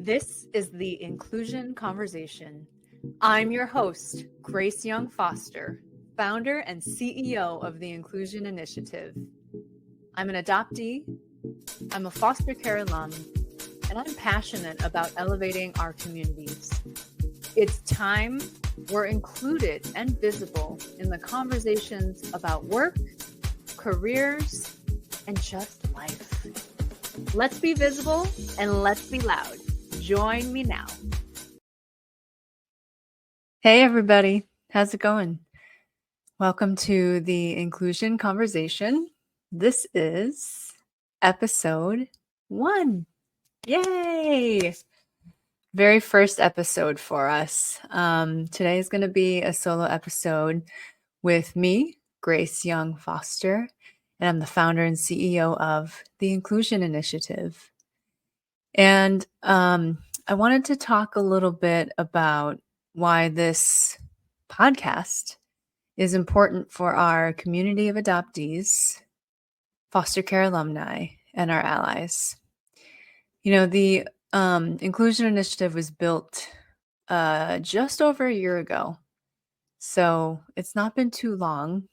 This is the Inclusion Conversation. I'm your host, Grace Young Foster, founder and CEO of the Inclusion Initiative. I'm an adoptee, I'm a foster care alum, and I'm passionate about elevating our communities. It's time we're included and visible in the conversations about work, careers, and just life. Let's be visible and let's be loud. Join me now. Hey, everybody. How's it going? Welcome to the Inclusion Conversation. This is episode 1. Yay! Very first episode for us. Today is going to be a solo episode with me, Grace Young Foster, and I'm the founder and CEO of the Inclusion Initiative. And I wanted to talk a little bit about why this podcast is important for our community of adoptees, foster care alumni, and our allies. You know, the Inclusion Initiative was built just over a year ago. So it's not been too long,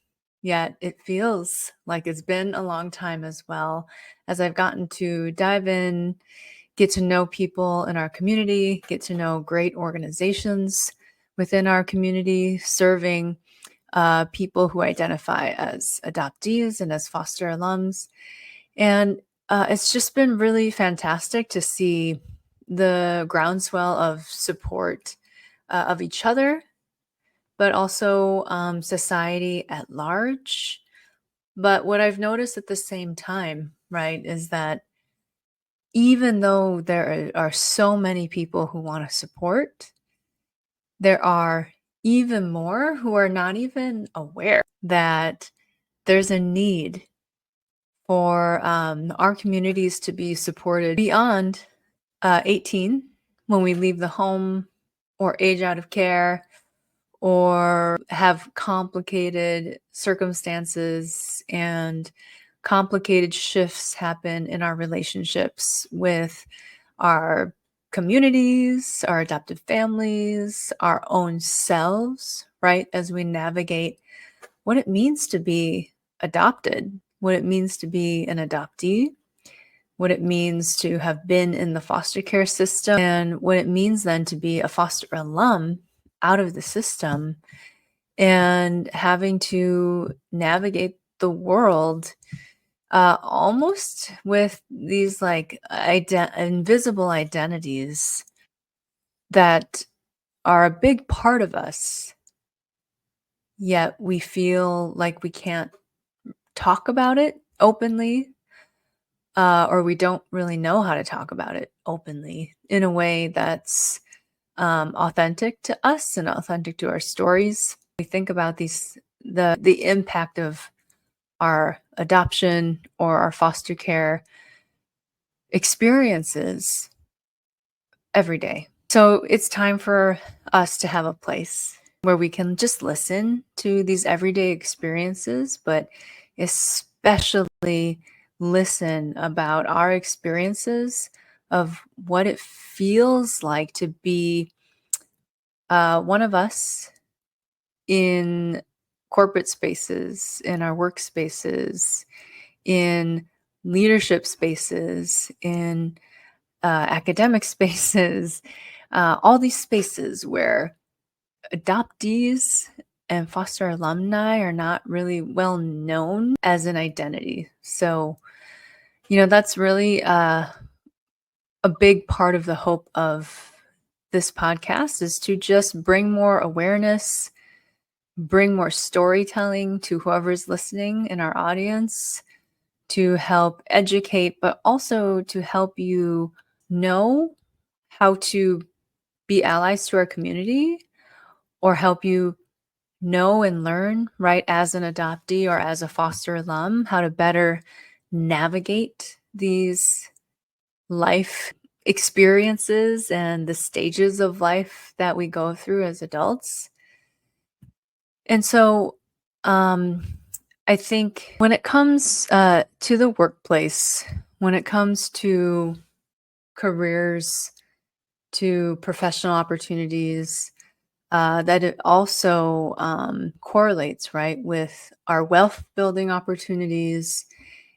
yet it feels like it's been a long time as well, as I've gotten to dive in, get to know people in our community, get to know great organizations within our community, serving people who identify as adoptees and as foster alums. And it's just been really fantastic to see the groundswell of support of each other, but also society at large. But what I've noticed at the same time, right, is that even though there are so many people who want to support, there are even more who are not even aware that there's a need for our communities to be supported beyond 18 when we leave the home or age out of care or have complicated circumstances and complicated shifts happen in our relationships with our communities, our adopted families, our own selves, right? As we navigate what it means to be adopted, what it means to be an adoptee, what it means to have been in the foster care system, and what it means then to be a foster alum out of the system and having to navigate the world almost with these like invisible identities that are a big part of us, yet we feel like we can't talk about it openly, or we don't really know how to talk about it openly in a way that's authentic to us and authentic to our stories. We think about the impact of our adoption or our foster care experiences every day. So it's time for us to have a place where we can just listen to these everyday experiences, but especially listen about our experiences of what it feels like to be one of us in corporate spaces, in our workspaces, in leadership spaces, in academic spaces, all these spaces where adoptees and foster alumni are not really well known as an identity. So, you know, that's really a big part of the hope of this podcast, is to just bring more awareness, bring more storytelling to whoever's listening in our audience, to help educate, but also to help you know how to be allies to our community, or help you know and learn, right, as an adoptee or as a foster alum, how to better navigate these life experiences and the stages of life that we go through as adults. And so I think when it comes to the workplace, when it comes to careers, to professional opportunities, that it also correlates, right, with our wealth building opportunities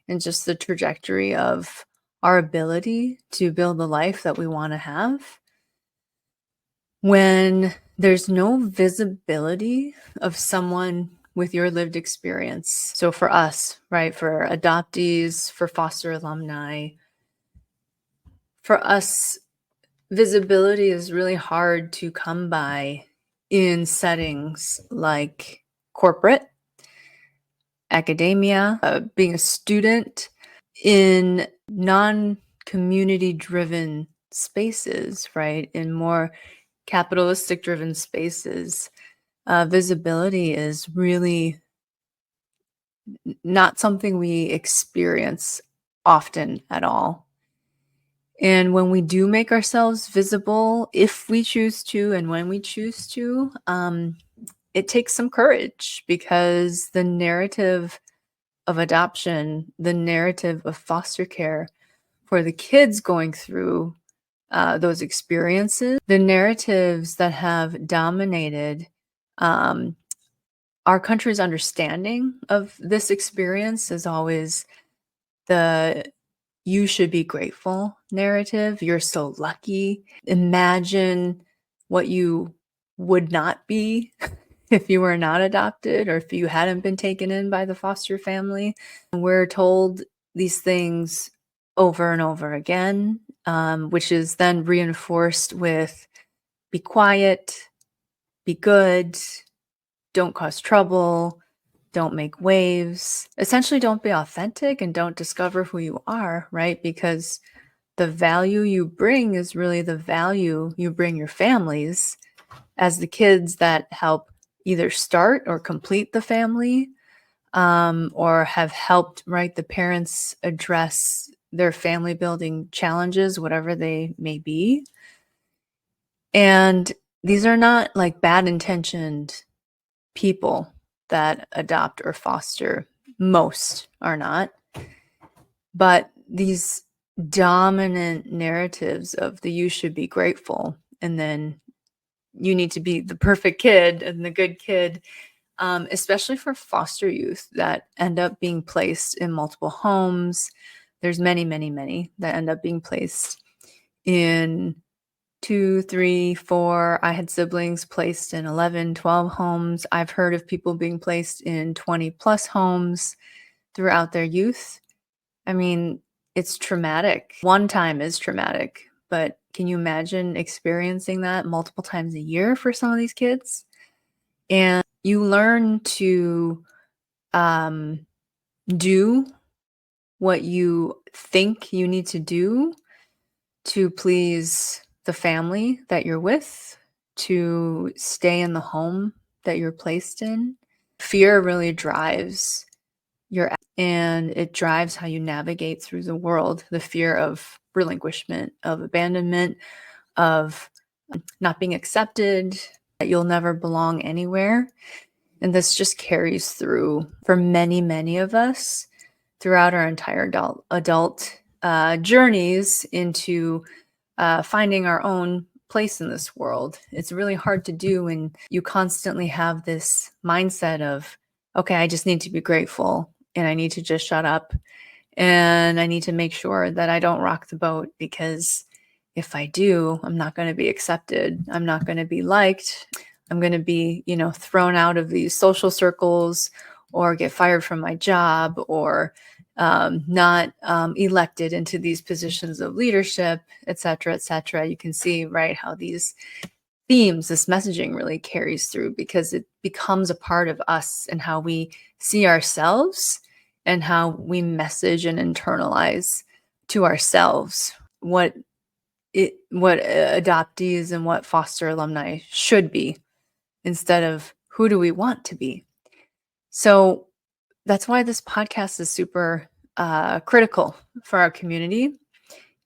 and just the trajectory of our ability to build the life that we want to have. When there's no visibility of someone with your lived experience. So for us, right, for adoptees, for foster alumni, for us, visibility is really hard to come by in settings like corporate, academia, being a student, in non-community driven spaces, right? In more capitalistic driven spaces, visibility is really not something we experience often at all. And when we do make ourselves visible, if we choose to, and when we choose to, it takes some courage, because the narrative of adoption, the narrative of foster care for the kids going through those experiences, the narratives that have dominated our country's understanding of this experience is always the "you should be grateful" narrative. You're so lucky. Imagine what you would not be if you were not adopted, or if you hadn't been taken in by the foster family. We're told these things over and over again, which is then reinforced with be quiet, be good, don't cause trouble, don't make waves. Essentially, don't be authentic and don't discover who you are, right? Because the value you bring is really the value you bring your families as the kids that help either start or complete the family, or have helped, right, the parents address their family building challenges, whatever they may be. And these are not like bad intentioned people that adopt or foster. Most are not. But these dominant narratives of the "you should be grateful" and then you need to be the perfect kid and the good kid, especially for foster youth that end up being placed in multiple homes. There's many, many, many that end up being placed in 2, 3, 4. I had siblings placed in 11, 12 homes. I've heard of people being placed in 20 plus homes throughout their youth. I mean, it's traumatic. One time is traumatic, but can you imagine experiencing that multiple times a year for some of these kids? And you learn to do what you think you need to do to please the family that you're with, to stay in the home that you're placed in. Fear really drives and it drives how you navigate through the world. The fear of relinquishment, of abandonment, of not being accepted, that you'll never belong anywhere. And this just carries through for many, many of us throughout our entire adult journeys into finding our own place in this world. It's really hard to do when you constantly have this mindset of, okay, I just need to be grateful and I need to just shut up and I need to make sure that I don't rock the boat, because if I do, I'm not going to be accepted. I'm not going to be liked. I'm going to be, thrown out of these social circles or get fired from my job or not elected into these positions of leadership, et cetera, et cetera. You can see, right, how these themes, this messaging really carries through, because it becomes a part of us and how we see ourselves and how we message and internalize to ourselves what adoptees and what foster alumni should be, instead of who do we want to be. So that's why this podcast is super critical for our community.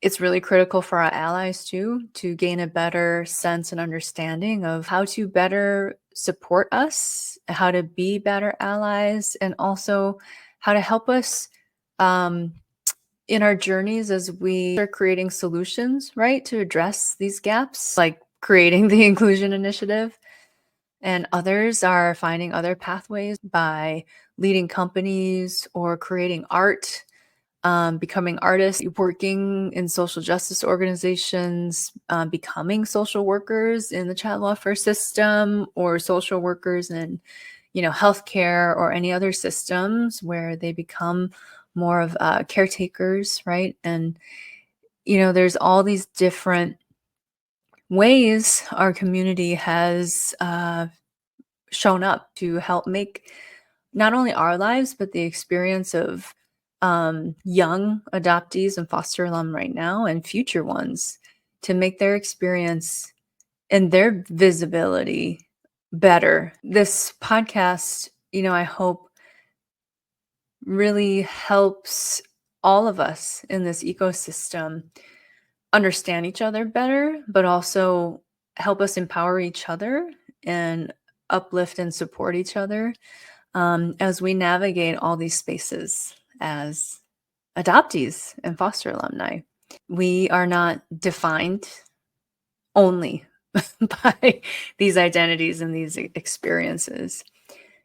It's really critical for our allies too, to gain a better sense and understanding of how to better support us, how to be better allies, and also how to help us in our journeys as we are creating solutions, right, to address these gaps, like creating the Inclusion Initiative, and others are finding other pathways by leading companies or creating art, becoming artists, working in social justice organizations, becoming social workers in the child welfare system, or social workers in, healthcare or any other systems where they become more of caretakers, right? And there's all these different ways our community has shown up to help make not only our lives, but the experience of young adoptees and foster alum right now and future ones, to make their experience and their visibility better. This podcast, I hope really helps all of us in this ecosystem understand each other better, but also help us empower each other and uplift and support each other as we navigate all these spaces as adoptees and foster alumni. We are not defined only by these identities and these experiences.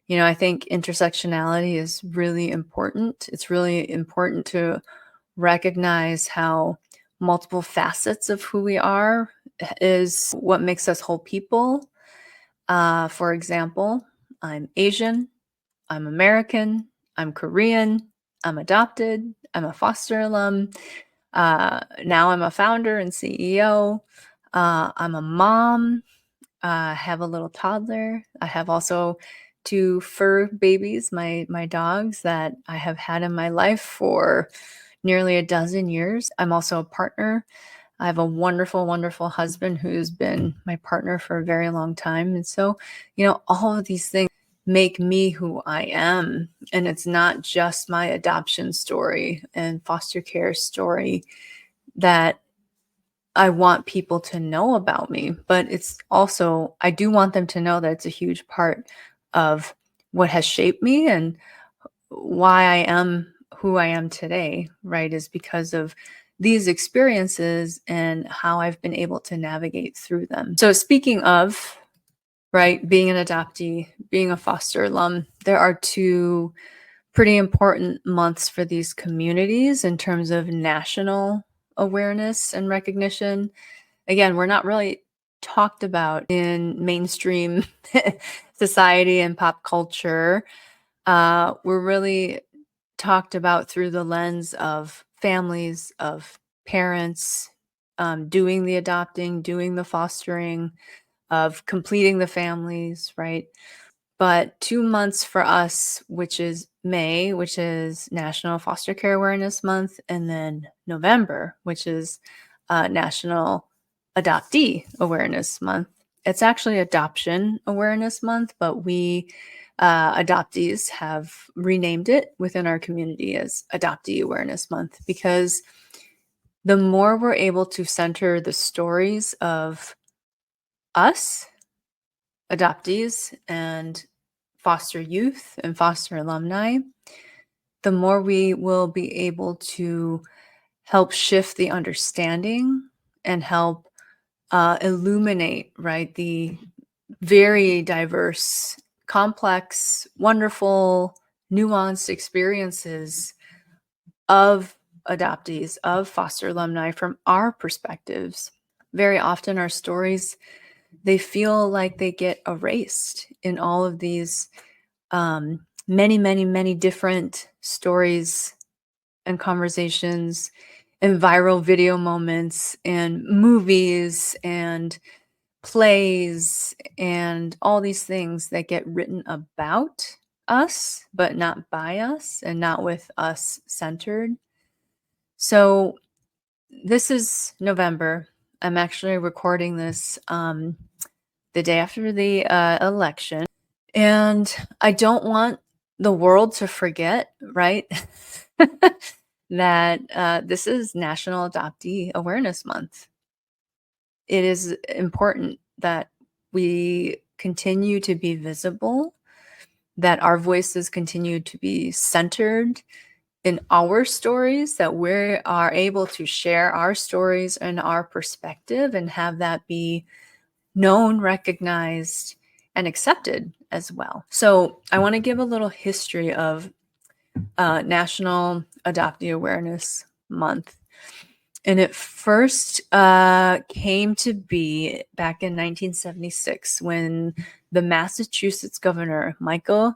I think intersectionality is really important. It's really important to recognize how multiple facets of who we are is what makes us whole people. For example, I'm Asian, I'm American, I'm Korean, I'm adopted, I'm a foster alum. Now I'm a founder and CEO. I'm a mom. I have a little toddler. I have also two fur babies, my dogs that I have had in my life for nearly a dozen years. I'm also a partner. I have a wonderful, wonderful husband who's been my partner for a very long time. And so, all of these things make me who I am. And it's not just my adoption story and foster care story that I want people to know about me, but it's also, I do want them to know that it's a huge part of what has shaped me and why I am who I am today, right? Is because of these experiences and how I've been able to navigate through them. So, speaking of, right, being an adoptee, being a foster alum, there are two pretty important months for these communities in terms of national awareness and recognition. Again, we're not really talked about in mainstream society and pop culture. We're really talked about through the lens of families, of parents, doing the adopting, doing the fostering, of completing the families, right? But 2 months for us, which is May, which is National Foster Care Awareness Month, and then November, which is National Adoptee Awareness Month. It's actually Adoption Awareness Month, but we adoptees have renamed it within our community as Adoptee Awareness Month, because the more we're able to center the stories of us, adoptees, and foster youth and foster alumni, the more we will be able to help shift the understanding and help illuminate, right, the very diverse, complex, wonderful, nuanced experiences of adoptees, of foster alumni from our perspectives. Very often our stories, they feel like they get erased in all of these many, many, many different stories and conversations and viral video moments and movies and plays and all these things that get written about us, but not by us and not with us centered. So this is November. I'm actually recording this the day after the election. And I don't want the world to forget, right, that this is National Adoptee Awareness Month. It is important that we continue to be visible, that our voices continue to be centered in our stories, that we are able to share our stories and our perspective and have that be known, recognized, and accepted as well. So I want to give a little history of National Adoptee Awareness Month. And it first came to be back in 1976 when the Massachusetts governor, Michael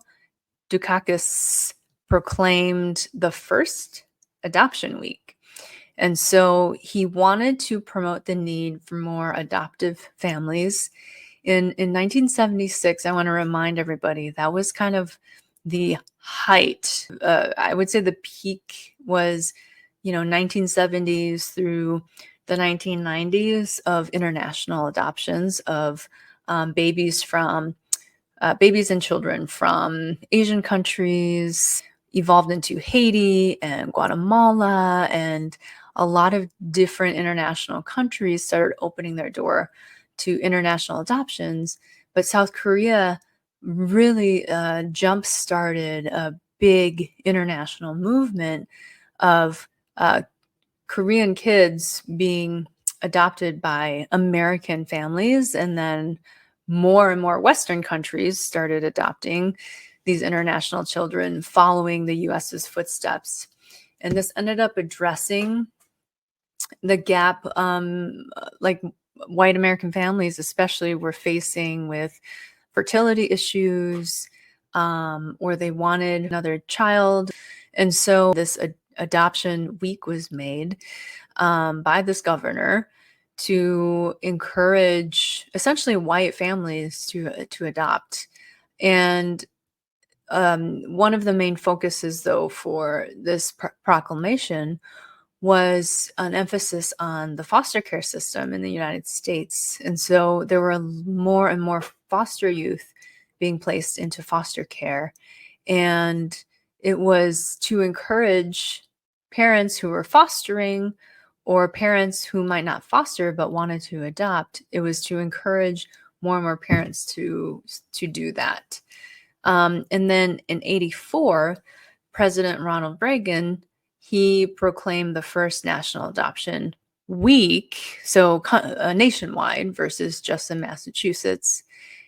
Dukakis, proclaimed the first adoption week. And so he wanted to promote the need for more adoptive families. In 1976, I want to remind everybody that was kind of the height. I would say the peak was, 1970s through the 1990s of international adoptions of babies and children from Asian countries, evolved into Haiti and Guatemala, and a lot of different international countries started opening their door to international adoptions. But South Korea really jump-started a big international movement of Korean kids being adopted by American families, and then more and more Western countries started adopting these international children following the US's footsteps. And this ended up addressing the gap, like white American families especially were facing with fertility issues, or they wanted another child. And so this adoption week was made by this governor to encourage essentially white families to adopt. And one of the main focuses, though, for this proclamation was an emphasis on the foster care system in the United States. And so there were more and more foster youth being placed into foster care. And it was to encourage parents who were fostering, or parents who might not foster but wanted to adopt. It was to encourage more and more parents to do that. And then in '84, President Ronald Reagan, he proclaimed the first National Adoption Week, so nationwide versus just in Massachusetts.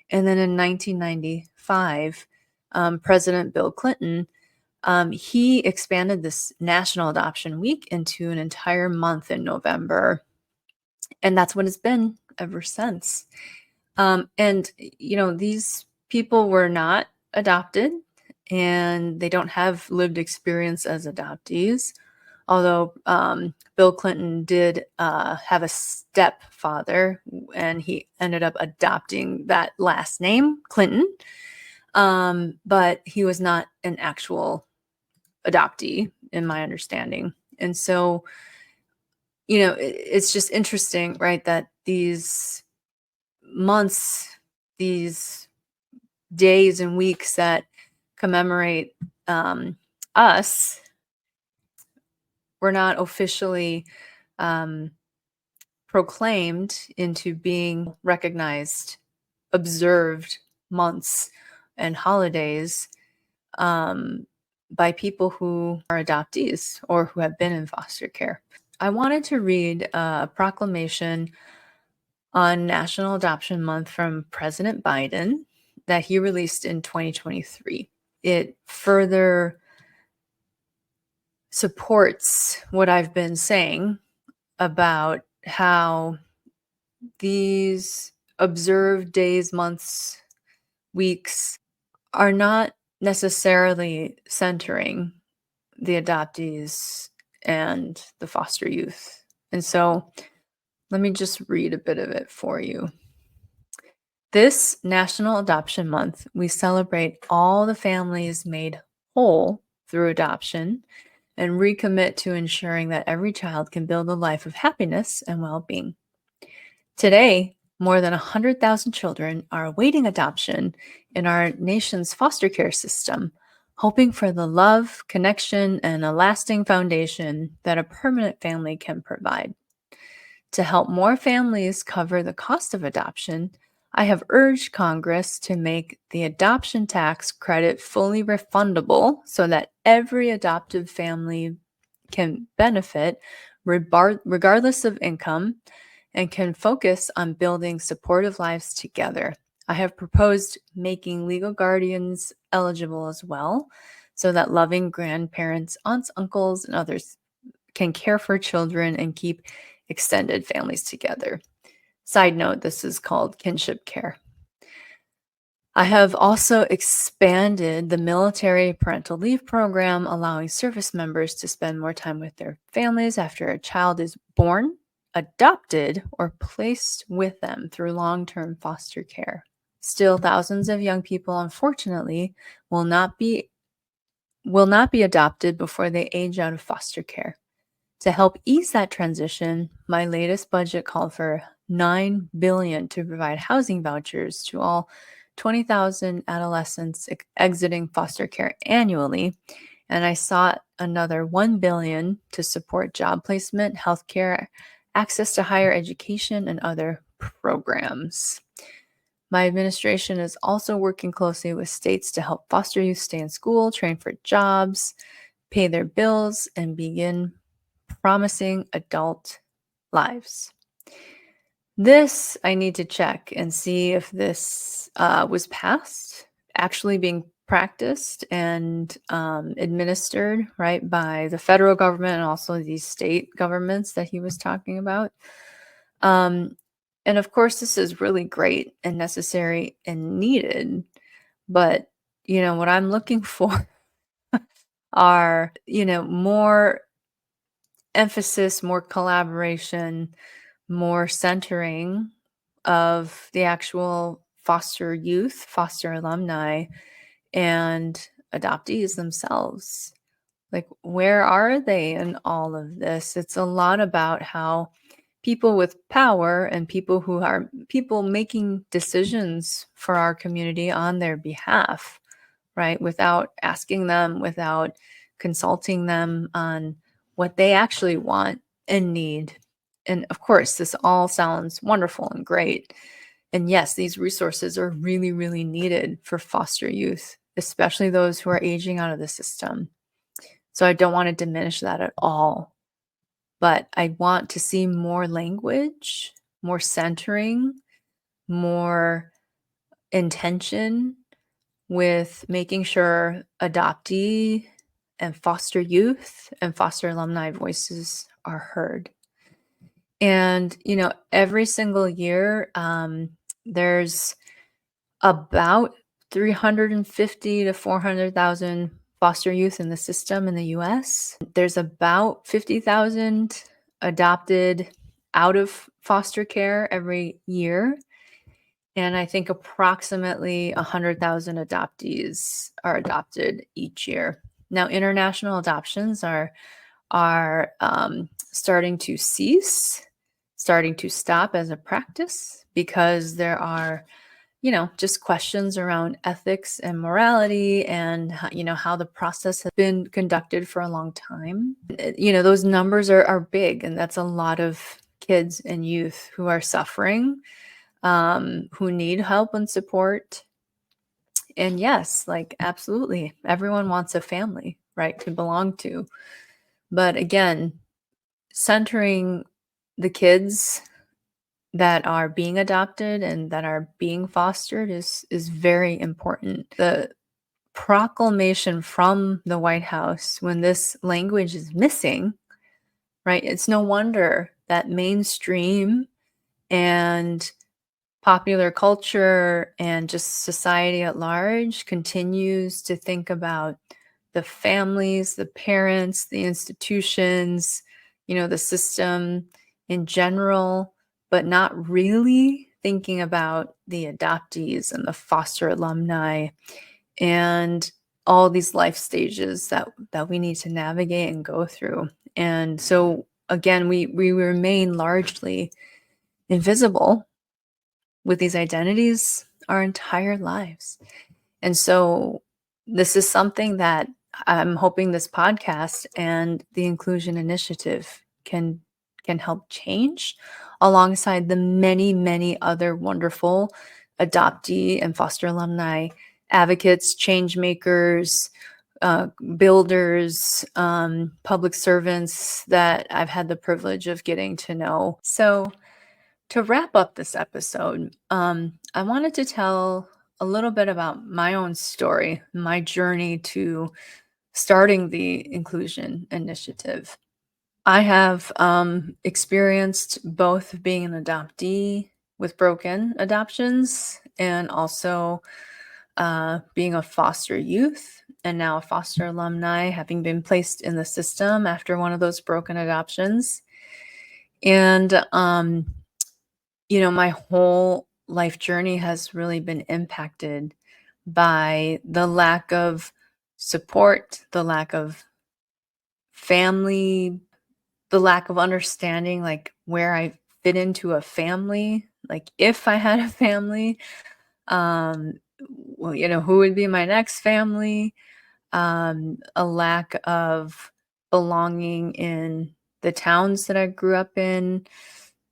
And then in 1995, President Bill Clinton, he expanded this National Adoption Week into an entire month in November. And that's what it's been ever since. And, these people were not adopted, and they don't have lived experience as adoptees. Although Bill Clinton did have a stepfather, and he ended up adopting that last name, Clinton. But he was not an actual adoptee, in my understanding. And so, it's just interesting, right, that these months, these days and weeks that commemorate us, were not officially proclaimed into being recognized, observed months and holidays by people who are adoptees or who have been in foster care. I wanted to read a proclamation on National Adoption Month from President Biden that he released in 2023. It further supports what I've been saying about how these observed days, months, weeks are not necessarily centering the adoptees and the foster youth. And so let me just read a bit of it for you. This National Adoption Month, we celebrate all the families made whole through adoption and recommit to ensuring that every child can build a life of happiness and well-being. Today, more than 100,000 children are awaiting adoption in our nation's foster care system, hoping for the love, connection, and a lasting foundation that a permanent family can provide. To help more families cover the cost of adoption, I have urged Congress to make the adoption tax credit fully refundable so that every adoptive family can benefit regardless of income and can focus on building supportive lives together. I have proposed making legal guardians eligible as well so that loving grandparents, aunts, uncles, and others can care for children and keep extended families together. Side note, this is called kinship care. I have also expanded the military parental leave program, allowing service members to spend more time with their families after a child is born, adopted, or placed with them through long-term foster care. Still, thousands of young people, unfortunately, will not be adopted before they age out of foster care. To help ease that transition, my latest budget called for $9 billion to provide housing vouchers to all 20,000 adolescents exiting foster care annually, and I sought another $1 billion to support job placement, healthcare, access to higher education, and other programs. My administration is also working closely with states to help foster youth stay in school, train for jobs, pay their bills, and begin promising adult lives. This I need to check and see if this was passed, actually being practiced and administered, right, by the federal government and also these state governments that he was talking about. And of course, this is really great and necessary and needed. But, what I'm looking for are, more emphasis, more collaboration, more centering of the actual foster youth, foster alumni, and adoptees themselves. Like, where are they in all of this? It's a lot about how people with power and people making decisions for our community on their behalf, right? Without asking them, without consulting them on what they actually want and need. And of course, this all sounds wonderful and great. And yes, these resources are really, really needed for foster youth, especially those who are aging out of the system. So I don't want to diminish that at all. But I want to see more language, more centering, more intention with making sure adoptee and foster youth and foster alumni voices are heard. And, every single year, there's about 350 to 400,000 foster youth in the system in the US. There's about 50,000 adopted out of foster care every year. And I think approximately 100,000 adoptees are adopted each year. Now, international adoptions are starting to cease, starting to stop as a practice because there are, just questions around ethics and morality and, how the process has been conducted for a long time. Those numbers are big, and that's a lot of kids and youth who are suffering, who need help and support. And yes, like, absolutely, everyone wants a family, right, to belong to. But again, centering the kids that are being adopted and that are being fostered is very important. The proclamation from the White House, when this language is missing, right? It's no wonder that mainstream and popular culture and just society at large continues to think about the families, the parents, the institutions, the system in general, but not really thinking about the adoptees and the foster alumni and all these life stages that we need to navigate and go through. And so again, we remain largely invisible with these identities our entire lives. And so this is something that I'm hoping this podcast and the Inclusion Initiative can help change alongside the many, many other wonderful adoptee and foster alumni advocates, change makers, builders, public servants that I've had the privilege of getting to know. So to wrap up this episode, I wanted to tell a little bit about my own story, my journey to starting the Inclusion Initiative. I have experienced both being an adoptee with broken adoptions and also being a foster youth and now a foster alumni, having been placed in the system after one of those broken adoptions. And, my whole life journey has really been impacted by the lack of support, the lack of family, the lack of understanding, like where I fit into a family, like if I had a family, um, who would be my next family, a lack of belonging in the towns that I grew up in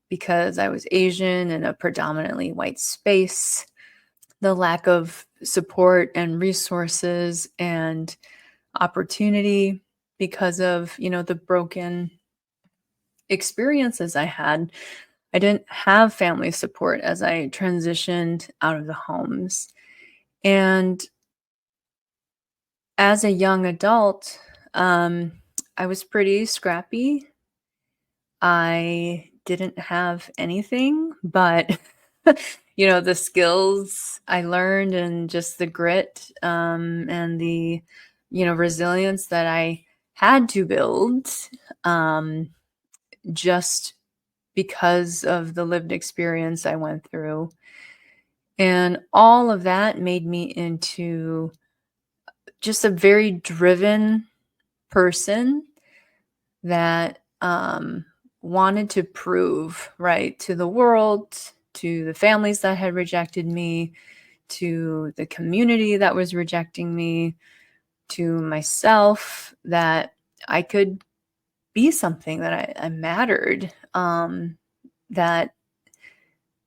because I was Asian in a predominantly white space, the lack of support and resources and opportunity because of, the broken experiences I had. I didn't have family support as I transitioned out of the homes. And as a young adult, I was pretty scrappy. I didn't have anything but, the skills I learned and just the grit and the, resilience that I had to build just because of the lived experience I went through. And all of that made me into just a very driven person that wanted to prove right to the world, to the families that had rejected me, to the community that was rejecting me, to myself that I could be something, that I mattered, that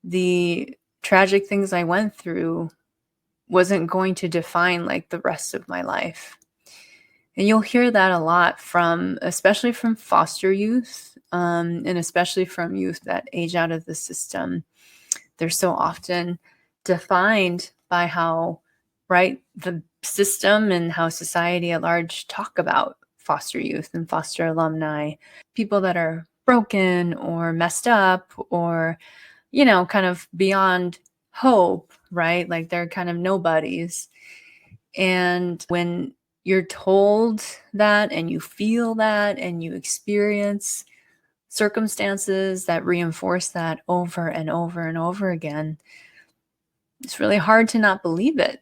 the tragic things I went through wasn't going to define like the rest of my life. And you'll hear that a lot especially from foster youth, and especially from youth that age out of the system. They're so often defined by how, right, the system and how society at large talk about foster youth and foster alumni, people that are broken or messed up or, kind of beyond hope, right? Like they're kind of nobodies. And when you're told that and you feel that and you experience circumstances that reinforce that over and over and over again, it's really hard to not believe it.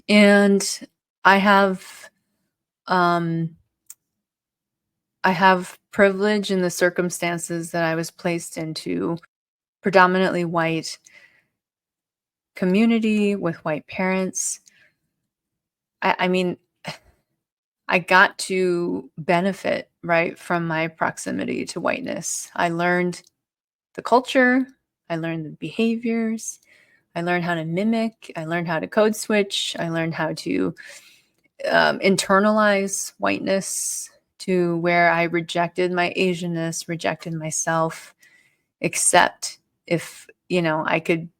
And I have um I have privilege in the circumstances that I was placed into, predominantly white community with white parents. I mean, I got to benefit, right, from my proximity to whiteness. I learned the culture, I learned the behaviors, I learned how to mimic, I learned how to code switch, I learned how to internalize whiteness to where I rejected my Asianness, rejected myself, except if, I could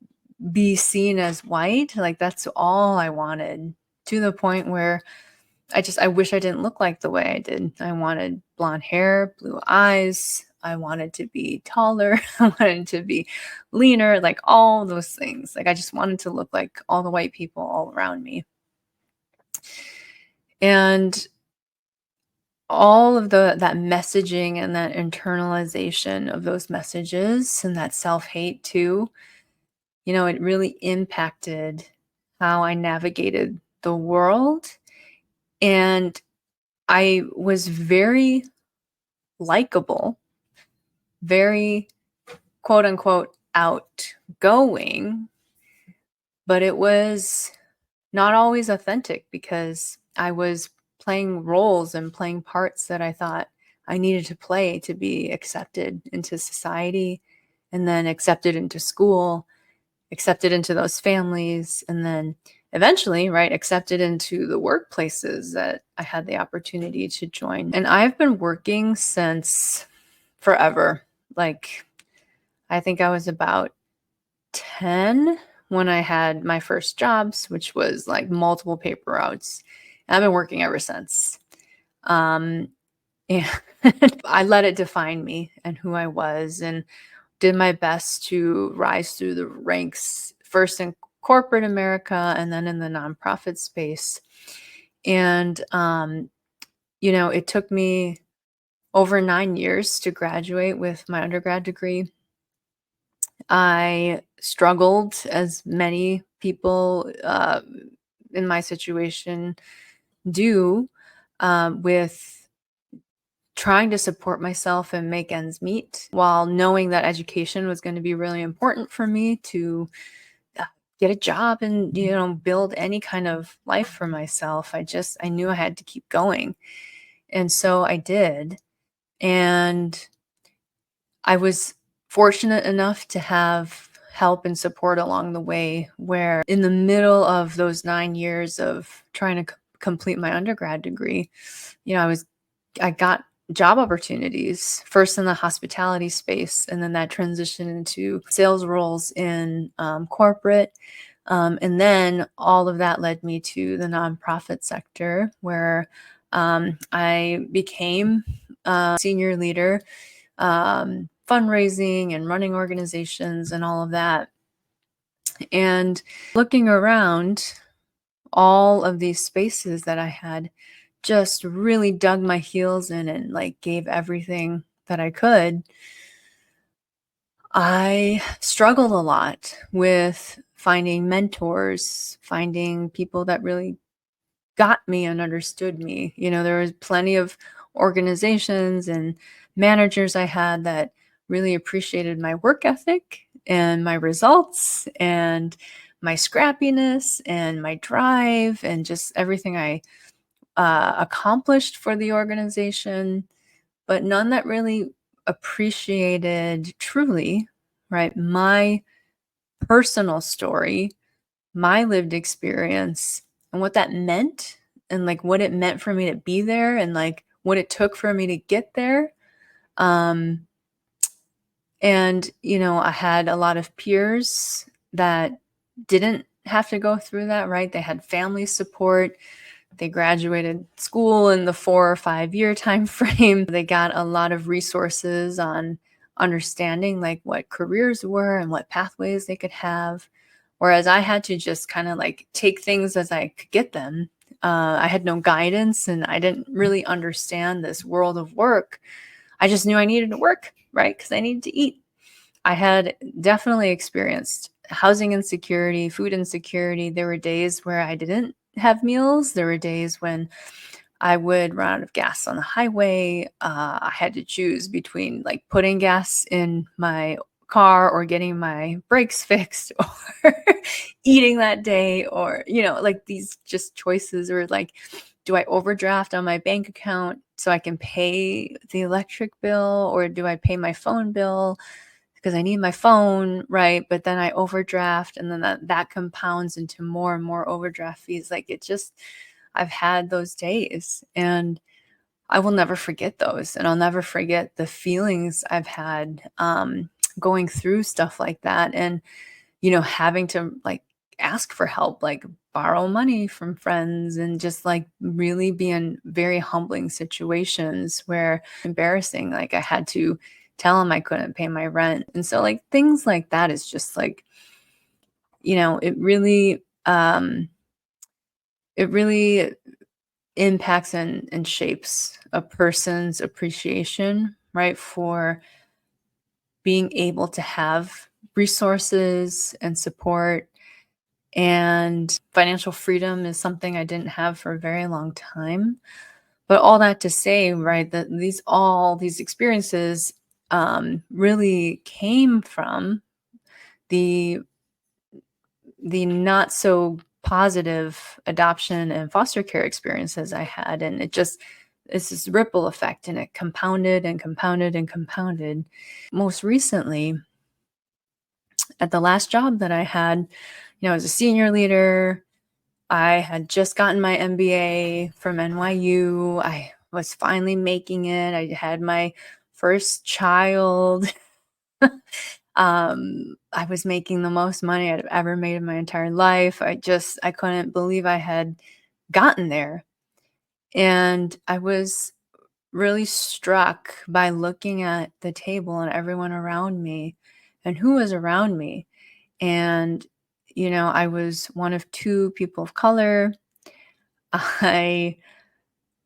be seen as white, like that's all I wanted, to the point where I wish I didn't look like the way I did. I wanted blonde hair, blue eyes. I wanted to be taller. I wanted to be leaner, like all those things. Like I just wanted to look like all the white people all around me. And all of that messaging and that internalization of those messages and that self-hate too, it really impacted how I navigated the world. And I was very likable, very quote unquote outgoing, but it was not always authentic because I was playing roles and playing parts that I thought I needed to play to be accepted into society and then accepted into school, accepted into those families, and then eventually, right, accepted into the workplaces that I had the opportunity to join. And I've been working since forever. Like, I think I was about 10 when I had my first jobs, which was like multiple paper routes. And I've been working ever since. And I let it define me and who I was, and did my best to rise through the ranks, first in corporate America and then in the nonprofit space. And, it took me over 9 years to graduate with my undergrad degree. I struggled, as many people in my situation do, with trying to support myself and make ends meet, while knowing that education was going to be really important for me to get a job and build any kind of life for myself. I knew I had to keep going, and so I did. And I was fortunate enough to have help and support along the way, where in the middle of those 9 years of trying to complete my undergrad degree, I got job opportunities, first in the hospitality space, and then that transitioned into sales roles in corporate. And then all of that led me to the nonprofit sector, where I became a senior leader, fundraising and running organizations and all of that. And looking around, all of these spaces that I had just really dug my heels in and like gave everything that I could, I struggled a lot with finding mentors, finding people that really got me and understood me. There was plenty of organizations and managers I had that really appreciated my work ethic and my results and my scrappiness and my drive and just everything I accomplished for the organization, but none that really appreciated truly, right, my personal story, my lived experience, and what that meant, and like what it meant for me to be there, and like what it took for me to get there. Um, and, I had a lot of peers that didn't have to go through that, right? They had family support. They graduated school in the 4 or 5 year time frame. They got a lot of resources on understanding like what careers were and what pathways they could have. Whereas I had to just kind of like take things as I could get them. I had no guidance and I didn't really understand this world of work. I just knew I needed to work, right? Because I needed to eat. I had definitely experienced housing insecurity, food insecurity. There were days where I didn't have meals. There were days when I would run out of gas on the highway. I had to choose between like putting gas in my car or getting my brakes fixed or eating that day, or, like these just choices, or like, do I overdraft on my bank account so I can pay the electric bill, or do I pay my phone bill because I need my phone, right? But then I overdraft, and then that compounds into more and more overdraft fees. Like I've had those days, and I will never forget those. And I'll never forget the feelings I've had going through stuff like that. And, having to like ask for help, like borrow money from friends, and just like really be in very humbling situations where embarrassing, like I had to tell them I couldn't pay my rent. And so like things like that is just like, it really impacts and shapes a person's appreciation, right, for being able to have resources and support. And financial freedom is something I didn't have for a very long time. But all that to say, right, that all these experiences really came from the not so positive adoption and foster care experiences I had. And it's this ripple effect, and it compounded and compounded and compounded. Most recently, at the last job that I had, I was a senior leader. I had just gotten my MBA from NYU. I was finally making it. I had my first child. I was making the most money I'd ever made in my entire life. I couldn't believe I had gotten there. And I was really struck by looking at the table and everyone around me and who was around me. And, I was one of two people of color. I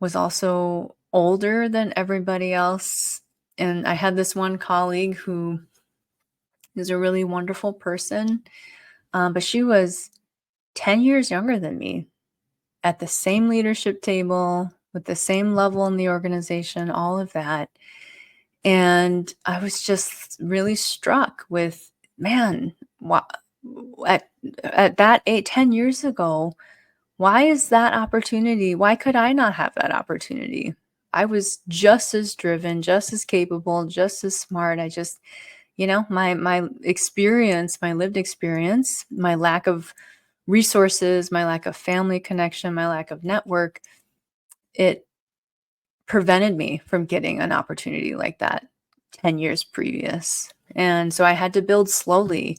was also older than everybody else. And I had this one colleague who is a really wonderful person, but she was 10 years younger than me at the same leadership table with the same level in the organization, all of that. And I was just really struck with, man, at, at that 10 years ago, why is that opportunity? Why could I not have that opportunity? I was just as driven, just as capable, just as smart. I just, my experience, my lived experience, my lack of resources, my lack of family connection, my lack of network, it prevented me from getting an opportunity like that 10 years previous. And so I had to build slowly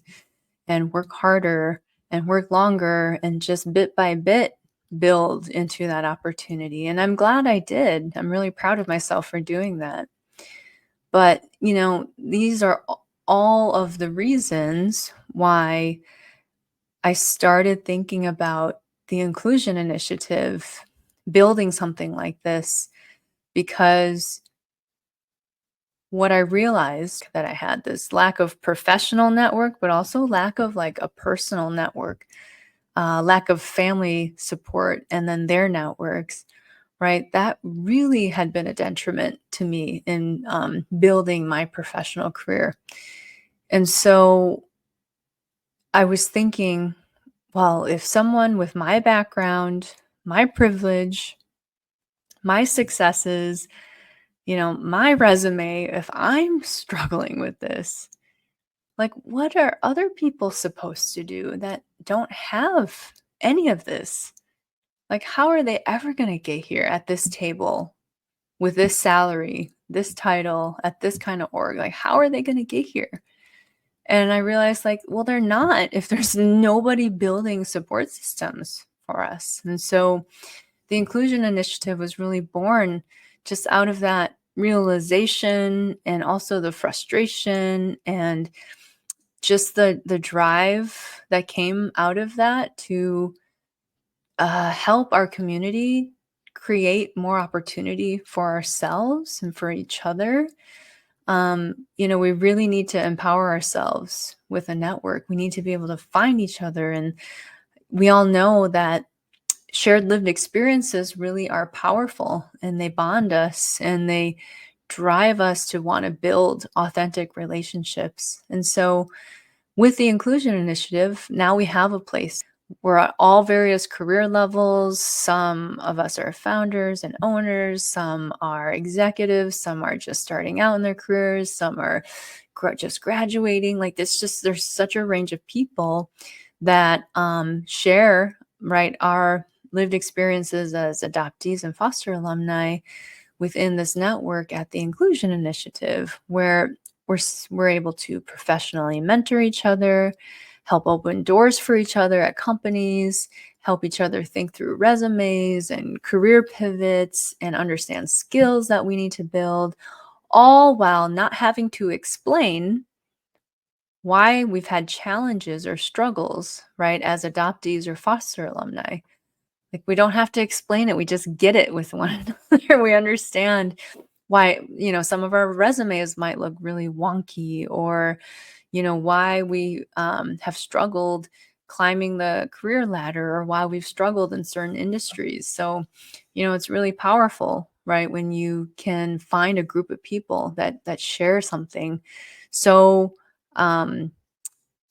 and work harder and work longer and just bit by bit build into that opportunity. And I'm glad I did. I'm really proud of myself for doing that. But, these are all of the reasons why I started thinking about the Inclusion Initiative, building something like this, because what I realized that I had this lack of professional network, but also lack of like a personal network, lack of family support, and then their networks, right? That really had been a detriment to me in building my professional career. And so I was thinking, well, if someone with my background, my privilege, my successes, my resume, if I'm struggling with this, like, what are other people supposed to do that don't have any of this? Like, how are they ever going to get here at this table with this salary, this title, at this kind of org? Like, how are they going to get here? And I realized, like, well, they're not if there's nobody building support systems for us. And so the Inclusion Initiative was really born just out of that realization and also the frustration and just the drive that came out of that to help our community create more opportunity for ourselves and for each other. We really need to empower ourselves with a network. We need to be able to find each other. And we all know that shared lived experiences really are powerful, and they bond us and they drive us to want to build authentic relationships. And so with the Inclusion Initiative, now we have a place. We're at all various career levels. Some of us are founders and owners. Some are executives. Some are just starting out in their careers. Some are just graduating. Like there's such a range of people that share, right, our lived experiences as adoptees and foster alumni within this network at the Inclusion Initiative, where we're able to professionally mentor each other, help open doors for each other at companies, help each other think through resumes and career pivots and understand skills that we need to build, all while not having to explain why we've had challenges or struggles, right, as adoptees or foster alumni. Like, we don't have to explain it. We just get it with one another. We understand why, some of our resumes might look really wonky, or, why we have struggled climbing the career ladder, or why we've struggled in certain industries. So, it's really powerful, right, when you can find a group of people that share something um,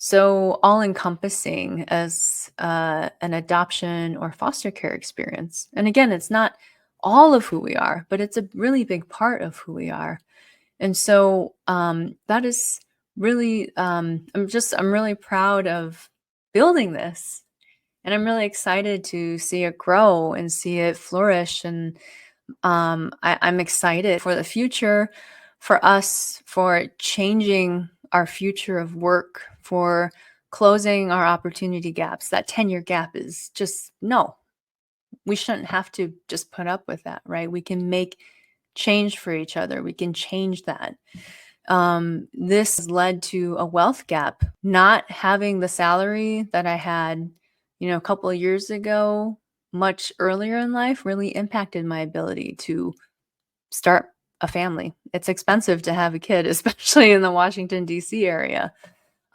so all-encompassing as an adoption or foster care experience. And again, it's not all of who we are, but it's a really big part of who we are. And so that is really, I'm really proud of building this. And I'm really excited to see it grow and see it flourish. And I'm excited for the future, for us, for changing our future of work, for closing our opportunity gaps. That 10-year gap is just, no, we shouldn't have to just put up with that, right? We can make change for each other. We can change that. This has led to a wealth gap. Not having the salary that I had, a couple of years ago, much earlier in life, really impacted my ability to start a family. It's expensive to have a kid, especially in the Washington, D.C. area.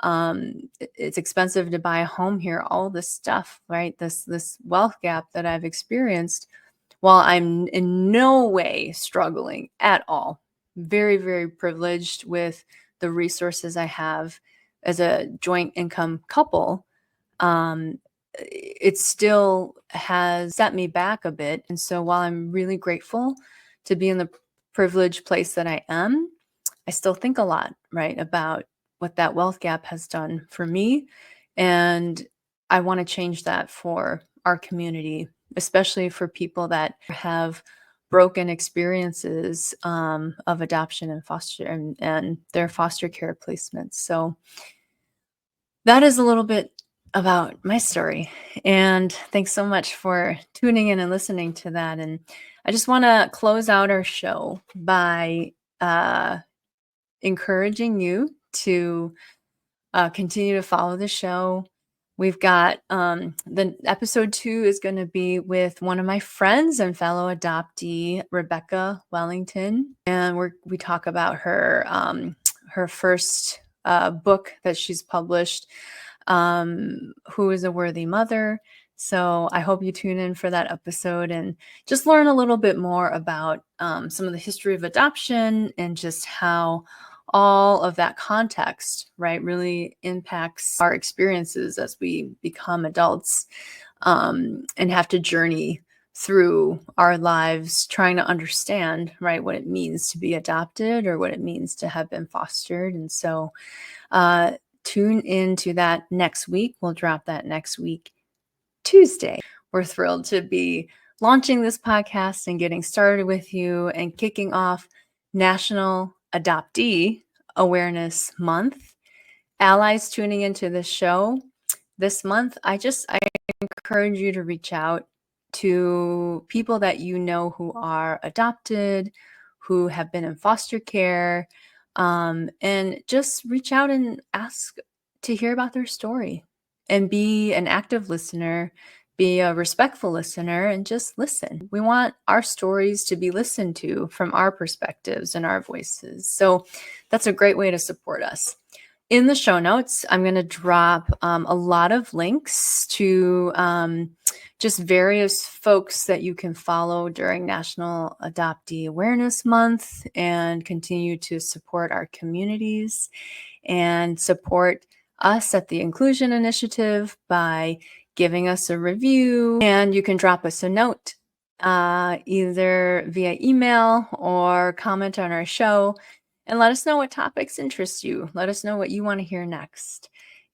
It's expensive to buy a home here, all this stuff, right? This wealth gap that I've experienced, while I'm in no way struggling at all, very, very privileged with the resources I have as a joint income couple, it still has set me back a bit. And so while I'm really grateful to be in the privileged place that I am, I still think a lot, right, about what that wealth gap has done for me. And I want to change that for our community, especially for people that have broken experiences of adoption and foster and their foster care placements. So that is a little bit about my story. And thanks so much for tuning in and listening to that. And I just want to close out our show by encouraging you to continue to follow the show. We've got the episode 2 is going to be with one of my friends and fellow adoptee, Rebecca Wellington, and we talk about her her first book that she's published, Who is a Worthy Mother. So I hope you tune in for that episode and just learn a little bit more about some of the history of adoption and just how all of that context, right, really impacts our experiences as we become adults and have to journey through our lives trying to understand, right, what it means to be adopted or what it means to have been fostered. And so tune into that next week. We'll drop that next week, Tuesday. We're thrilled to be launching this podcast and getting started with you and kicking off National Adoptee Awareness Month. Allies tuning into this show this month, I encourage you to reach out to people that you know who are adopted, who have been in foster care, and just reach out and ask to hear about their story and be an active listener, be a respectful listener, and just listen. We want our stories to be listened to from our perspectives and our voices. So that's a great way to support us. In the show notes, I'm going to drop a lot of links to just various folks that you can follow during National Adoptee Awareness Month and continue to support our communities and support us at the Inclusion Initiative by giving us a review. And you can drop us a note either via email or comment on our show and let us know what topics interest you. Let us know what you want to hear next.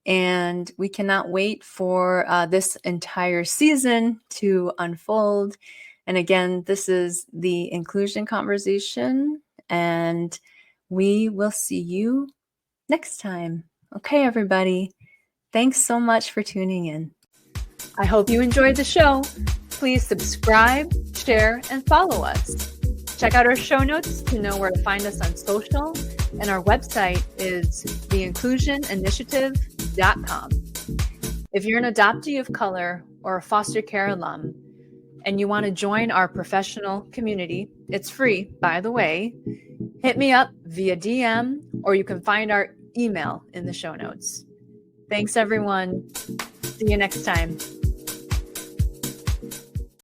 And we cannot wait for this entire season to unfold. And again, this is the Inclusion Conversation, and we will see you next time. Okay, everybody. Thanks so much for tuning in. I hope you enjoyed the show. Please subscribe, share, and follow us. Check out our show notes to know where to find us on social, and our website is theinclusioninitiative.com. If you're an adoptee of color or a foster care alum and you want to join our professional community, it's free, by the way. Hit me up via DM, or you can find our email in the show notes. Thanks, everyone. See you next time.